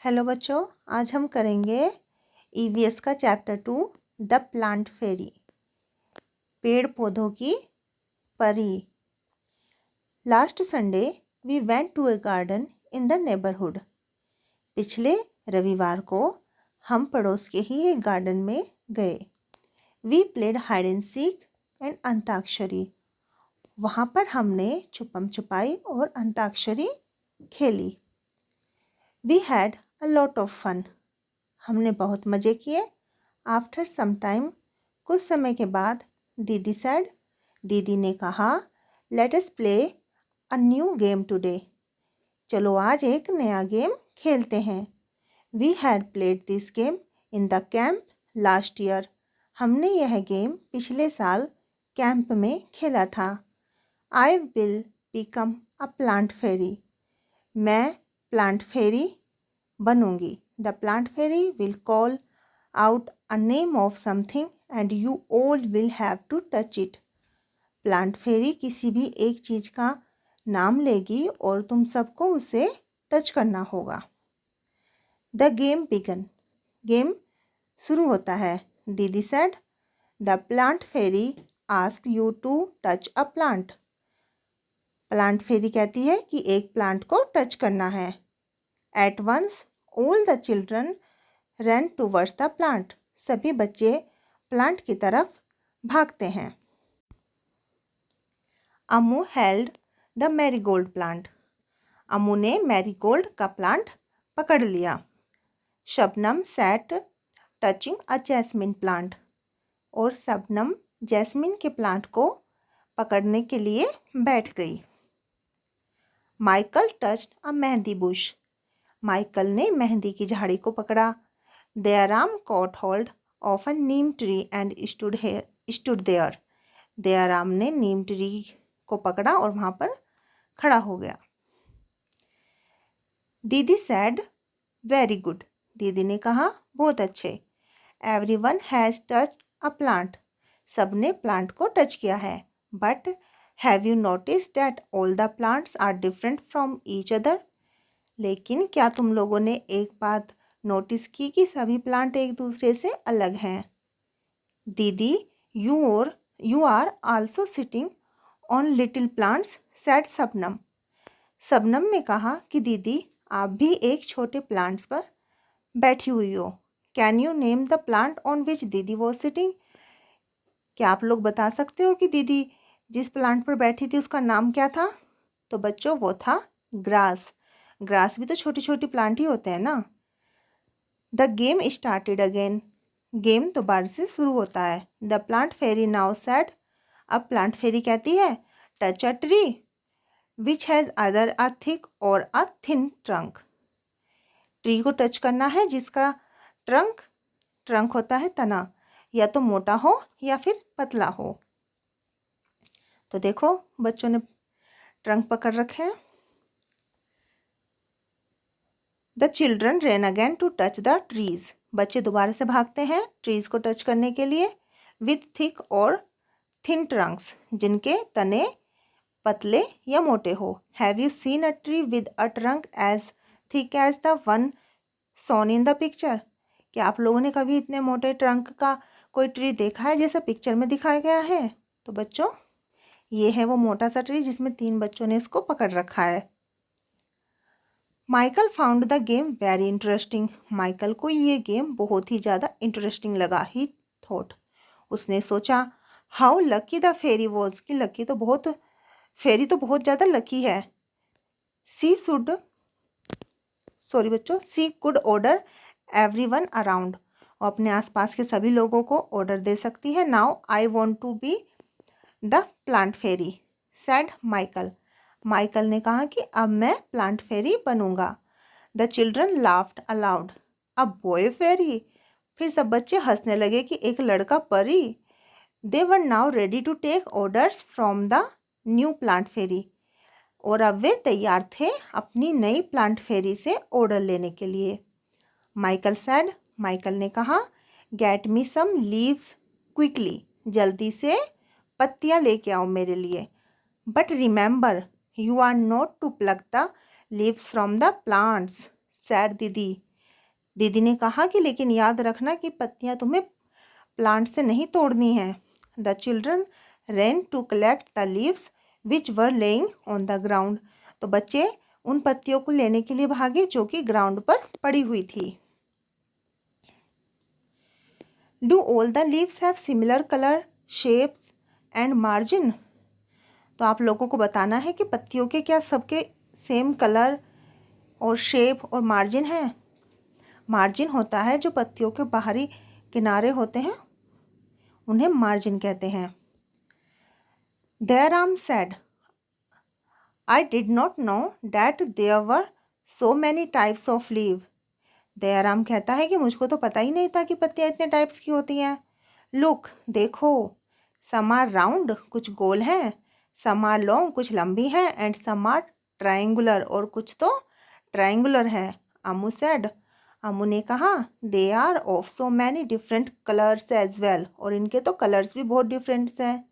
Hello बच्चों, आज हम करेंगे ईवीएस का चैप्टर 2 द प्लांट फेरी, पेड़ पौधों की परी। Last Sunday we went to a garden in the neighbourhood. पिछले रविवार को हम पड़ोस के ही एक गार्डन में गए। We played hide and seek and antakshari. वहाँ पर हमने छुपम छुपाई और अंताक्षरी खेली। We had a lot of fun. हमने बहुत मज़े किए। आफ्टर सम टाइम, कुछ समय के बाद, दीदी सैड, दीदी ने कहा, let us play a new game today. चलो आज एक नया गेम खेलते हैं। We had played this game in the camp last year. हमने यह गेम पिछले साल कैंप में खेला था। I will become a plant fairy. मैं प्लांट फेरी बनूंगी। The plant fairy will call out a name of something and you all will have to touch it. Plant fairy किसी भी एक चीज़ का नाम लेगी और तुम सबको उसे टच करना होगा। The game begin. गेम शुरू होता है। दीदी said, the plant fairy ask you to touch a plant. Plant fairy कहती है कि एक प्लांट को टच करना है। At once all the children run towards the plant. सभी बच्चे प्लांट की तरफ भागते हैं। Ammu held the marigold plant. Ammu ने मैरीगोल्ड का प्लांट पकड़ लिया। Shabnam sat touching a jasmine plant. और शबनम जैस्मिन के प्लांट को पकड़ने के लिए बैठ गई। माइकल टच्ड अ मेहंदी बुश। माइकल ने मेहंदी की झाड़ी को पकड़ा। Dayaram caught hold of a neem tree and stood there. Dayaram ने नीम ट्री को पकड़ा और वहाँ पर खड़ा हो गया। दीदी said, very good. दीदी ने कहा, बहुत अच्छे। Everyone has touched a plant. सबने प्लांट को टच किया है। But have you noticed that all the plants are different from each other? लेकिन क्या तुम लोगों ने एक बात नोटिस की कि सभी प्लांट एक दूसरे से अलग हैं। Didi, you are also sitting on little plants, said Shabnam. Shabnam ने कहा कि दीदी, आप भी एक छोटे प्लांट्स पर बैठी हुई हो। Can you name the plant on which दीदी वॉज सिटिंग? क्या आप लोग बता सकते हो कि दीदी जिस प्लांट पर बैठी थी उसका नाम क्या था? तो बच्चों, वो था ग्रास। ग्रास भी तो छोटी छोटी प्लांट ही होते हैं ना। The game started again. Game दोबारा से शुरू होता है। The plant fairy now said. अब प्लांट फेरी कहती है, touch a tree which has either a thick or a thin trunk. Tree को टच करना है जिसका ट्रंक होता है तना, या तो मोटा हो या फिर पतला हो। तो देखो, बच्चों ने ट्रंक पकड़ रखे हैं। The children ran again to touch the trees. बच्चे दोबारा से भागते हैं ट्रीज को टच करने के लिए। With thick or thin trunks, जिनके तने पतले या मोटे हो। Have you seen a tree with a trunk as thick as the one shown in the picture? क्या आप लोगों ने कभी इतने मोटे ट्रंक का कोई ट्री देखा है जैसा पिक्चर में दिखाया गया है? तो बच्चों, ये है वो मोटा सा ट्री जिसमें 3 बच्चों ने इसको पकड़ रखा है। Michael found the game very interesting. Michael को ये गेम बहुत ही ज़्यादा इंटरेस्टिंग लगा। ही थॉट, उसने सोचा, how lucky the fairy was, कि फेरी तो बहुत ज़्यादा लकी है। She could order everyone around. और अपने आसपास के सभी लोगों को ऑर्डर दे सकती है। Now I want to be the plant fairy, said Michael. Michael ने कहा कि अब मैं प्लांट फेरी बनूंगा। The children laughed aloud. अब बॉय फेरी। फिर सब बच्चे हंसने लगे कि एक लड़का परी। They were now ready to take orders from the new plant fairy. और अब वे तैयार थे अपनी नई प्लांट फेरी से ऑर्डर लेने के लिए। माइकल ने कहा, get me some leaves quickly. जल्दी से पत्तियां लेके आओ मेरे लिए। But remember, you are not to pluck the leaves from the plants, said didi. दीदी ने कहा कि लेकिन याद रखना कि पत्तियां तुम्हें प्लांट से नहीं तोड़नी है। The children ran to collect the leaves which were lying on the ground. तो बच्चे उन पत्तियों को लेने के लिए भागे जो कि ग्राउंड पर पड़ी हुई थी। Do all the leaves have similar colour, shapes and margin. तो आप लोगों को बताना है कि पत्तियों के क्या सबके सेम कलर और शेप और मार्जिन है। मार्जिन होता है जो पत्तियों के बाहरी किनारे होते हैं, उन्हें मार्जिन कहते हैं। Dayaram said, I did not know that there were so many types of leaf. Dayaram कहता है कि मुझको तो पता ही नहीं था कि पत्तियां इतने टाइप्स की होती हैं। लुक, देखो, सम आर राउंड, कुछ गोल हैं, सम आर लॉन्ग, कुछ लंबी हैं, एंड सम आर ट्रायंगुलर, और कुछ तो ट्रायंगुलर है। अम्मू सेड, अम्मू ने कहा, they are of so many different colours as well, और इनके तो कलर्स भी बहुत डिफरेंट्स हैं।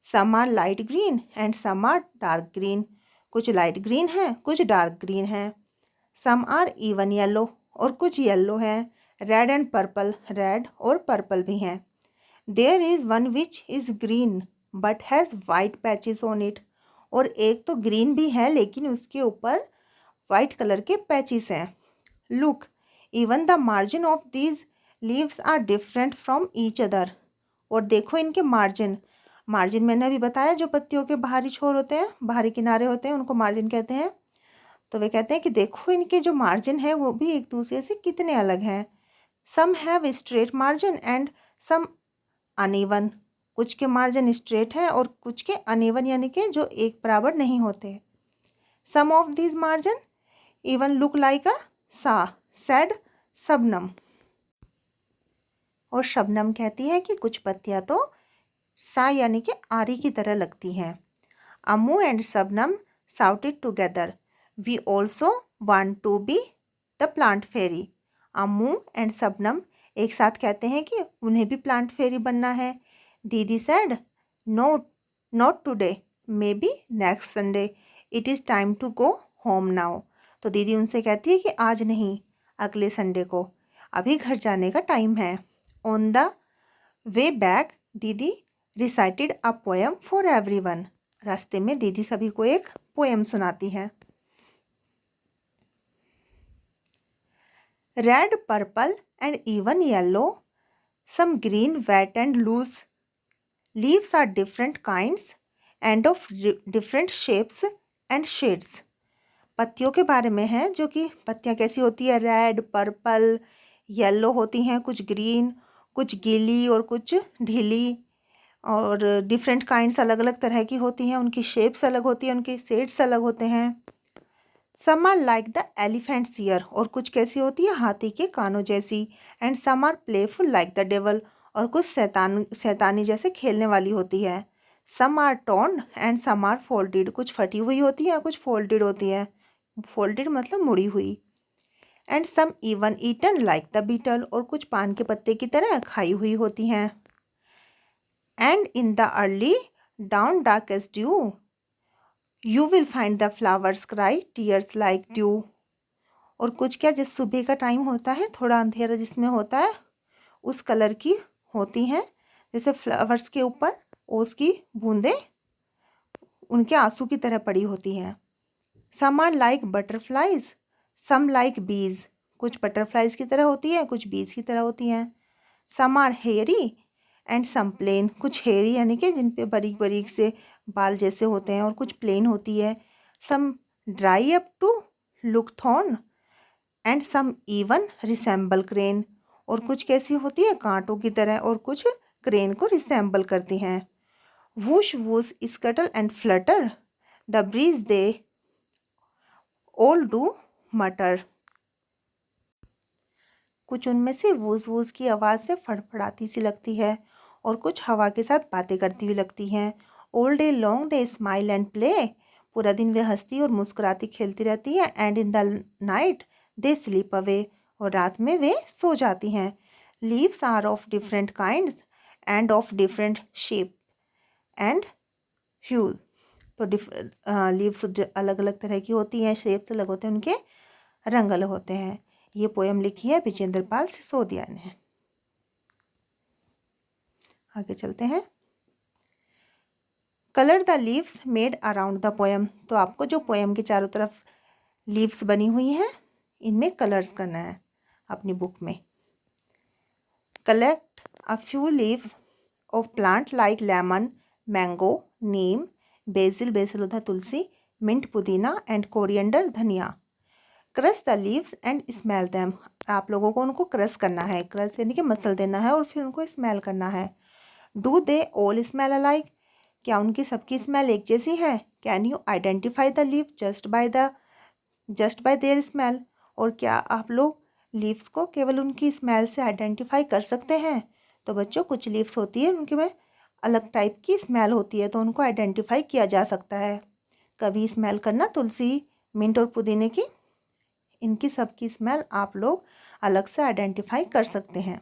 Some are light green and some are dark green, कुछ लाइट ग्रीन है, कुछ डार्क ग्रीन है। सम आर इवन येलो, और कुछ येलो हैं। रेड एंड पर्पल, रेड और पर्पल भी हैं। There is one which is green but has white patches on it, और एक तो ग्रीन भी है लेकिन उसके ऊपर वाइट कलर के पैचेस हैं। Look, even the margin of these leaves are different from each other, और देखो इनके मार्जिन, मार्जिन मैंने अभी बताया जो पत्तियों के बाहरी छोर होते हैं, बाहरी किनारे होते हैं, उनको मार्जिन कहते हैं। तो वे कहते हैं कि देखो इनके जो मार्जिन है वो भी एक दूसरे से कितने अलग हैं। Some have straight margin and some uneven, कुछ के मार्जिन स्ट्रेट है और कुछ के अनइवन यानी कि जो एक बराबर नहीं होते। Some of these margin even look like a saw, said Shabnam, और शबनम कहती है कि कुछ पत्तियां तो सा यानी कि आरी की तरह लगती हैं। Ammu and Shabnam shouted together, we also want to be the plant fairy. Ammu and Shabnam एक साथ कहते हैं कि उन्हें भी प्लांट फेरी बनना है। दीदी said, no, not today, maybe next Sunday, it is time to go home now. तो दीदी उनसे कहती है कि आज नहीं, अगले संडे को, अभी घर जाने का टाइम है। On the way back didi recited a poem for everyone, रास्ते में दीदी सभी को एक पोएम सुनाती है। Red, purple and even yellow, some green, wet and loose, leaves are different kinds and of different shapes and shades. पत्तियों के बारे में है जो कि पत्तियां कैसी होती है, रेड, पर्पल, येलो होती हैं, कुछ ग्रीन, कुछ गीली और कुछ ढीली, और डिफरेंट काइंड्स अलग अलग तरह की होती हैं, उनकी शेप्स अलग होती हैं, उनके शेड्स अलग होते हैं। Some are like the elephant's ear, और कुछ कैसी होती है, हाथी के कानों जैसी। And some are playful like the devil, और कुछ शैतानी जैसे खेलने वाली होती है। सम आर टोन्ड एंड सम आर फोल्डेड, कुछ फटी हुई होती है, कुछ फोल्डेड होती है। फोल्डेड मतलब मुड़ी हुई। And some even eaten like the beetle, और कुछ पान के पत्ते की तरह खाई हुई होती हैं। And in the early down darkest due you will find the flowers cry tears like due, और कुछ क्या जिस सुबह का टाइम होता है, थोड़ा अंधेरा जिसमें होता है, उस कलर की होती हैं, जैसे फ्लावर्स के ऊपर ओस की बूंदें उनके आंसू की तरह पड़ी होती हैं। Some are like butterflies, some like bees, कुछ बटरफ्लाइज की तरह होती है, कुछ बीज की तरह होती हैं। Some are hairy and some plain, कुछ हेयरी यानी कि जिन पे बारीक बारीक से बाल जैसे होते हैं, और कुछ प्लेन होती है। Some dry up to look thorn and some even resemble crane, और कुछ कैसी होती है, कांटों की तरह, और कुछ क्रेन को रिसेंबल करती हैं। Whoosh whoosh scuttle and Flutter the breeze they all do मटर, कुछ उनमें से वूज वूज की आवाज़ से फड़फड़ाती सी लगती है, और कुछ हवा के साथ बातें करती हुई लगती हैं। All day long they smile and play, पूरा दिन वे हंसती और मुस्कुराती खेलती रहती हैं। And in the night they sleep away, और रात में वे सो जाती हैं। Leaves are of different kinds and of different shape and hue, तो लीव्स अलग अलग तरह की होती हैं, शेप्स अलग होते हैं, उनके रंग अलग होते हैं। ये पोएम लिखी है विजेंद्र पाल सिसोदिया ने। आगे चलते हैं। Colour the leaves made around the poem. तो आपको जो पोएम के चारों तरफ लीव्स बनी हुई हैं इनमें कलर्स करना है अपनी बुक में। Collect a few leaves of plant like lemon, mango, Neem, BECIL, BECIL उधर तुलसी, मिंट, पुदीना एंड कोरिएंडर, धनिया। Crush the leaves and smell them. आप लोगों को उनको क्रश करना है, क्रश यानी कि मसल देना है और फिर उनको स्मेल करना है। Do they all smell alike. क्या उनकी सबकी स्मेल एक जैसी है? Can you identify the leave just by their smell. और क्या आप लोग लीव्स को केवल उनकी स्मेल से आइडेंटिफाई कर सकते हैं? तो बच्चों कुछ लीव्स होती है उनके में अलग टाइप की स्मेल होती है तो उनको आइडेंटिफाई किया जा सकता है। कभी स्मेल करना तुलसी, मिंट और पुदीने की, इनकी सबकी स्मेल आप लोग अलग से आइडेंटिफाई कर सकते हैं।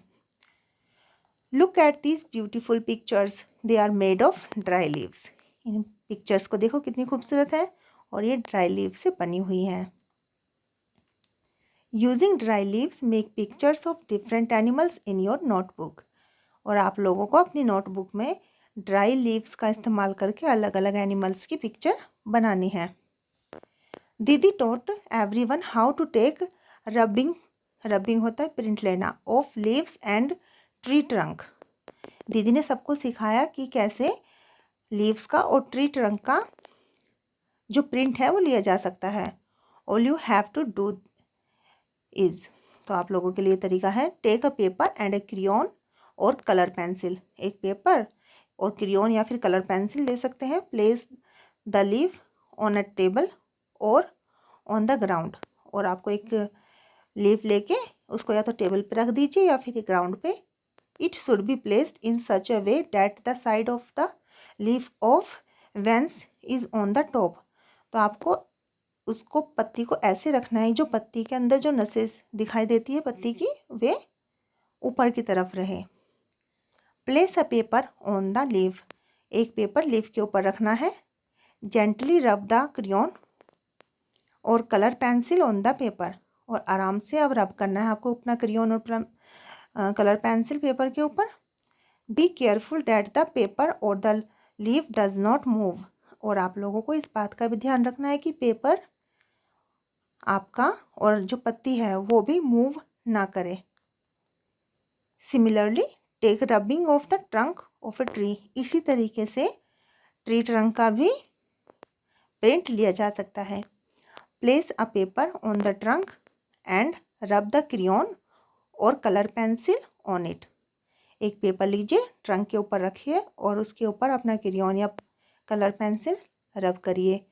Look at these beautiful pictures, they are made of dry leaves. इन पिक्चर्स को देखो कितनी खूबसूरत है और ये ड्राई लीव से बनी हुई हैं। Using dry leaves make pictures of different animals in your notebook. और आप लोगों को अपनी नोटबुक में ड्राई लीव्स का इस्तेमाल करके अलग अलग एनिमल्स की पिक्चर बनानी है। Didi taught everyone how to take rubbing होता है प्रिंट लेना, of leaves and tree trunk. दीदी ने सबको सिखाया कि कैसे लीव्स का और ट्री ट्रंक का जो प्रिंट है वो लिया जा सकता है। All you have to do is. तो आप लोगों के लिए तरीका है, take a paper and a crayon or colour pencil. एक पेपर और क्रियॉन या फिर कलर पेंसिल ले सकते हैं। Place the leaf on a table or on the ground. और आपको एक लीव लेके उसको या तो टेबल पे रख दीजिए या फिर ग्राउंड पे। It should be placed in such a way that the side of the leaf of veins is on the top. तो आपको उसको पत्ती को ऐसे रखना है जो पत्ती के अंदर जो नसें दिखाई देती है पत्ती की वे ऊपर की तरफ रहे। Place a paper on the leave. एक पेपर लीफ के ऊपर रखना है। जेंटली रब the crayon or colour pencil on the paper. और आराम से अब रब करना है आपको अपना crayon or colour pencil paper के ऊपर। Be careful that the paper or the leaf does not move. और आप लोगों को इस बात का भी ध्यान रखना है कि पेपर आपका और जो पत्ती है वो भी मूव ना करे। Similarly take rubbing of the trunk of a tree. इसी तरीके से ट्री ट्रंक का भी प्रिंट लिया जा सकता है। Place a paper on the trunk and रब the crayon or colour pencil on it. एक पेपर लीजिए, ट्रंक के ऊपर रखिए और उसके ऊपर अपना क्रियॉन या कलर पेंसिल रब करिए।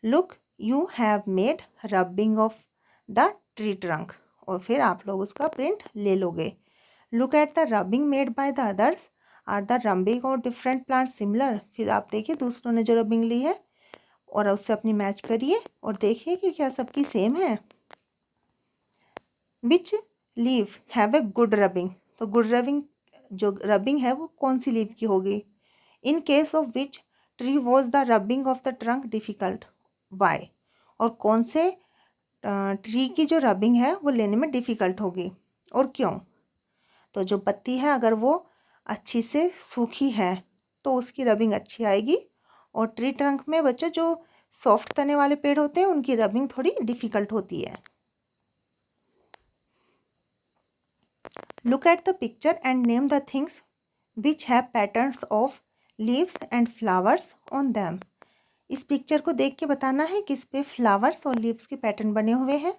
Look you have made rubbing of the tree trunk. और फिर आप लोग उसका प्रिंट ले लोगे। Look at the rubbing made by the others, are the rubbing or different plant similar. फिर आप देखिए दूसरों ने जो रबिंग ली है और उससे अपनी मैच करिए और देखिए कि क्या सबकी सेम है। Which leaf have a good rubbing. तो गुड रबिंग जो रबिंग है वो कौन सी लीव की होगी। In case of which tree was the rubbing of the trunk difficult, why. और कौन से ट्री की जो रबिंग है वो लेने में डिफ़िकल्ट होगी और क्यों। तो जो पत्ती है अगर वो अच्छी से सूखी है तो उसकी रबिंग अच्छी आएगी। और ट्री ट्रंक में बच्चों जो सॉफ्ट तने वाले पेड़ होते हैं उनकी रबिंग थोड़ी डिफ़िकल्ट होती है। Look at the picture and name the things which have patterns of leaves and flowers on them. इस पिक्चर को देख के बताना है कि इस पे फ्लावर्स और लीव्स के पैटर्न बने हुए हैं।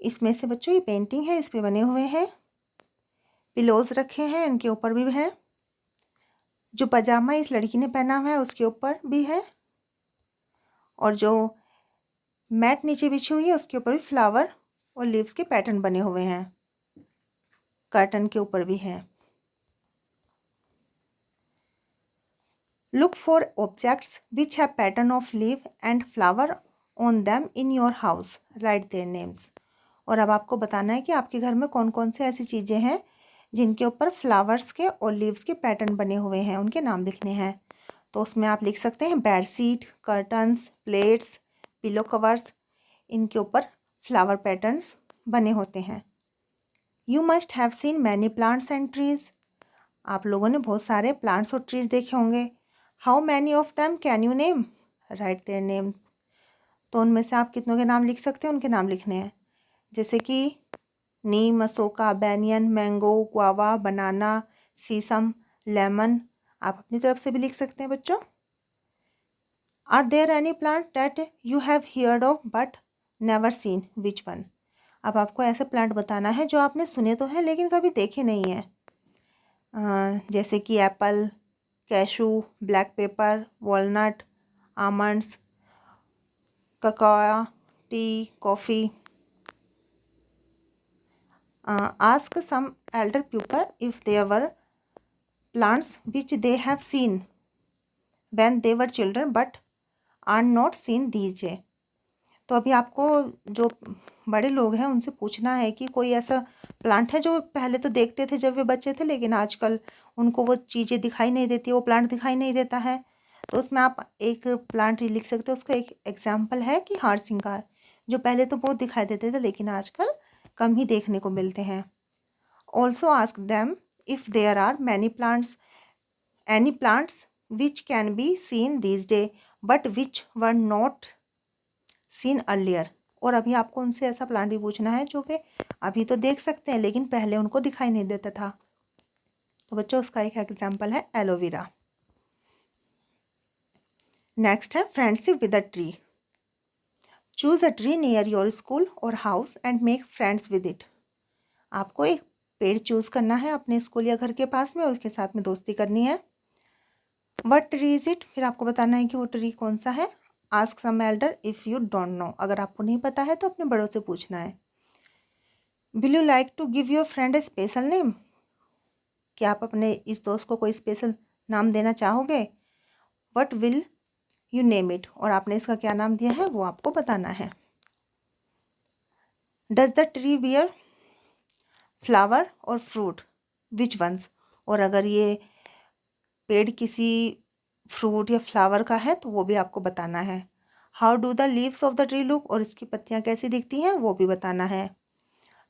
इसमें से बच्चों ये पेंटिंग है, इस पे बने हुए हैं। पिलोज रखे हैं, इनके ऊपर भी है। जो पजामा इस लड़की ने पहना हुआ है उसके ऊपर भी है। और जो मैट नीचे बिछी हुई है उसके ऊपर भी फ्लावर और लीव्स के पैटर्न बने हुए हैं। कर्टन के ऊपर भी है। Look for objects which have pattern of leave and flower on them in your house, right their names. और अब आपको बताना है कि आपके घर में कौन कौन से ऐसी चीज़ें हैं जिनके ऊपर फ्लावर्स के और लीव्स के पैटर्न बने हुए हैं, उनके नाम लिखने हैं। तो उसमें आप लिख सकते हैं bedsheet, curtains, plates, pillow covers, इनके ऊपर फ्लावर पैटर्न्स बने होते हैं। You must have seen many plants and trees. आप लोगों ने बहुत सारे प्लांट्स और ट्रीज देखे होंगे। How many of them can you name? Right their name. तो उनमें से आप कितनों के नाम लिख सकते हैं? उनके नाम लिखने हैं, जैसे कि neem, ashoka, banyan, mango, guava, banana, sheesham, lemon. आप अपनी तरफ से भी लिख सकते हैं बच्चों। Are there any plant that you have heard of but never seen, which one? अब आपको ऐसे प्लांट बताना है जो आपने सुने तो हैं लेकिन कभी देखे नहीं हैं। जैसे कि Apple, cashew, black pepper, walnut, almonds, cacao, T, coffee. Ask some elder people if there were plants which they have seen when they were children but are not seen these days. तो अभी आपको जो बड़े लोग हैं उनसे पूछना है कि कोई ऐसा प्लांट है जो पहले तो देखते थे जब वे बच्चे थे लेकिन आजकल उनको वो चीज़ें दिखाई नहीं देती, वो प्लांट दिखाई नहीं देता है। तो उसमें आप एक प्लांट लिख सकते हो। उसका एक एग्जाम्पल है कि हार सिंगार, जो पहले तो बहुत दिखाई देते थे लेकिन आजकल कम ही देखने को मिलते हैं। Also ask them if there are any plants which can be seen these days but which were not seen earlier. और अभी आपको उनसे ऐसा प्लांट भी पूछना है जो वे अभी तो देख सकते हैं लेकिन पहले उनको दिखाई नहीं देता था। तो बच्चों उसका एक एग्जाम्पल है एलोवेरा। नेक्स्ट है friendship with a tree. Choose a tree near your school or house and make friends with it. आपको एक पेड़ चूज़ करना है अपने स्कूल या घर के पास में और उसके साथ में दोस्ती करनी है। What tree is it? फिर आपको बताना है कि वो ट्री कौन सा है। Ask some elder if you don't know. अगर आपको नहीं पता है तो अपने बड़ों से पूछना है। Will you like to give your friend a special name? क्या आप अपने इस दोस्त को कोई स्पेशल नाम देना चाहोगे? What will you name it? और आपने इसका क्या नाम दिया है वो आपको बताना है। Does the tree bear flower or fruit, which ones? और अगर ये पेड़ किसी फ्रूट या फ्लावर का है तो वो भी आपको बताना है। How do the leaves of the tree look? और इसकी पत्तियाँ कैसी दिखती हैं वो भी बताना है।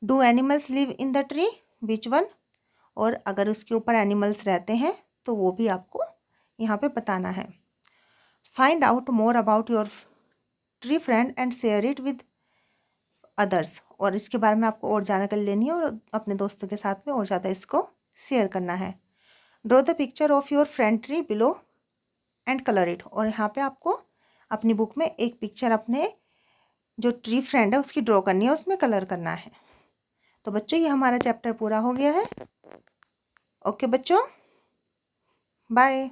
Do animals live in the tree, which one? और अगर उसके ऊपर एनिमल्स रहते हैं तो वो भी आपको यहाँ पे बताना है। Find out more about your tree friend and share it with others. और इसके बारे में आपको और जानकारी लेनी है और अपने दोस्तों के साथ में और ज़्यादा इसको शेयर करना है। Draw the picture of your friend tree below and colour it. और यहाँ पे आपको अपनी बुक में एक पिक्चर अपने जो ट्री फ्रेंड है उसकी ड्रॉ करनी है, उसमें कलर करना है। तो बच्चों ये हमारा चैप्टर पूरा हो गया है। ओके बच्चों, बाय।